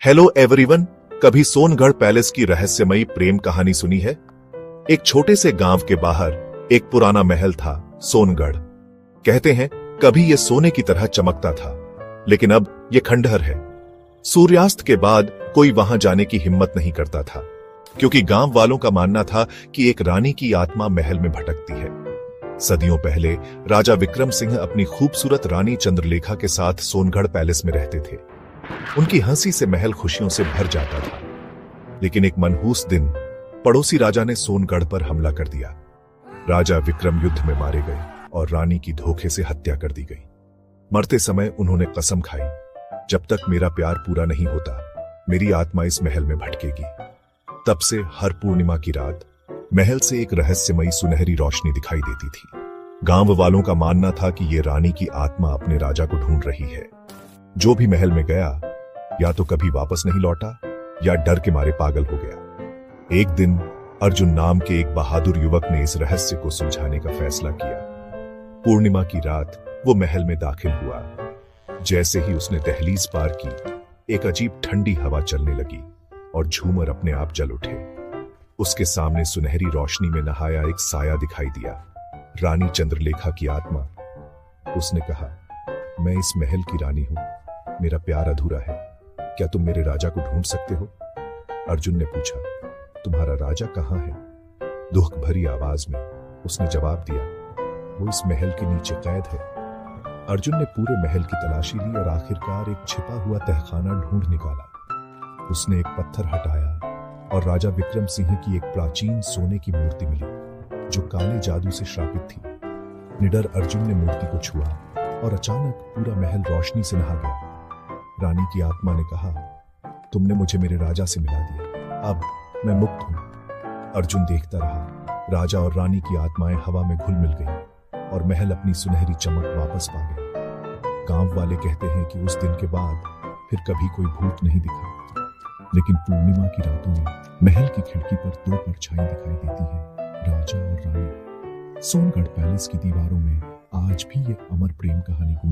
Hello everyone, कभी Songadh palace की रहस्यमयी प्रेम कहानी सुनी है? एक छोटे से गांव के बाहर एक पुराना महल था, सोनगढ़। कहते हैं कभी यह सोने की तरह चमकता था, लेकिन अब यह खंडहर है। सूर्यास्त के बाद कोई वहां जाने की हिम्मत नहीं करता था, क्योंकि गांव वालों का मानना था कि एक रानी की आत्मा महल में भटकती है। सदियों पहले राजा विक्रम सिंह अपनी खूबसूरत रानी चंद्रलेखा के साथ सोनगढ़ पैलेस में रहते थे। उनकी हंसी से महल खुशियों से भर जाता था। लेकिन एक मनहूस दिन पड़ोसी राजा ने सोनगढ़ पर हमला कर दिया। राजा विक्रम युद्ध में मारे गए और रानी की धोखे से हत्या कर दी गई। मरते समय उन्होंने कसम खाई, जब तक मेरा प्यार पूरा नहीं होता, मेरी आत्मा इस महल में भटकेगी। तब से हर पूर्णिमा की रात महल से एक रहस्यमयी सुनहरी रोशनी दिखाई देती थी। गांव वालों का मानना था कि यह रानी की आत्मा अपने राजा को ढूंढ रही है। जो भी महल में गया, या तो कभी वापस नहीं लौटा या डर के मारे पागल हो गया। एक दिन अर्जुन नाम के एक बहादुर युवक ने इस रहस्य को सुलझाने का फैसला किया। पूर्णिमा की रात वो महल में दाखिल हुआ। जैसे ही उसने दहलीज पार की, एक अजीब ठंडी हवा चलने लगी और झूमर अपने आप जल उठे। उसके सामने सुनहरी रोशनी में नहाया एक साया दिखाई दिया, रानी चंद्रलेखा की आत्मा। उसने कहा, मैं इस महल की रानी हूं, मेरा प्यार अधूरा है, क्या तुम मेरे राजा को ढूंढ सकते हो? अर्जुन ने पूछा, तुम्हारा राजा कहां है? दुख भरी आवाज में उसने जवाब दिया, वो इस महल के नीचे कैद है। अर्जुन ने पूरे महल की तलाशी ली और आखिरकार एक छिपा हुआ तहखाना ढूंढ निकाला। उसने एक पत्थर हटाया और राजा विक्रम सिंह की एक प्राचीन सोने की मूर्ति मिली, जो काले जादू से श्रापित थी। निडर अर्जुन ने मूर्ति को छुआ और अचानक पूरा महल रोशनी से नहा गया। रानी की आत्मा ने कहा, तुमने मुझे मेरे राजा से मिला दिया, अब मैं मुक्त हूं। अर्जुन देखता रहा। राजा और रानी की आत्माएं हवा में घुल मिल गईं और महल अपनी सुनहरी चमक वापस पा गया। गांव वाले कहते हैं कि उस दिन के बाद फिर कभी कोई भूत नहीं दिखा। लेकिन पूर्णिमा की रातों में महल की खिड़की पर दो परछाई दिखाई देती है, राजा और रानी। सोनगढ़ पैलेस की दीवारों में आज भी ये अमर प्रेम कहानी गूंजती है।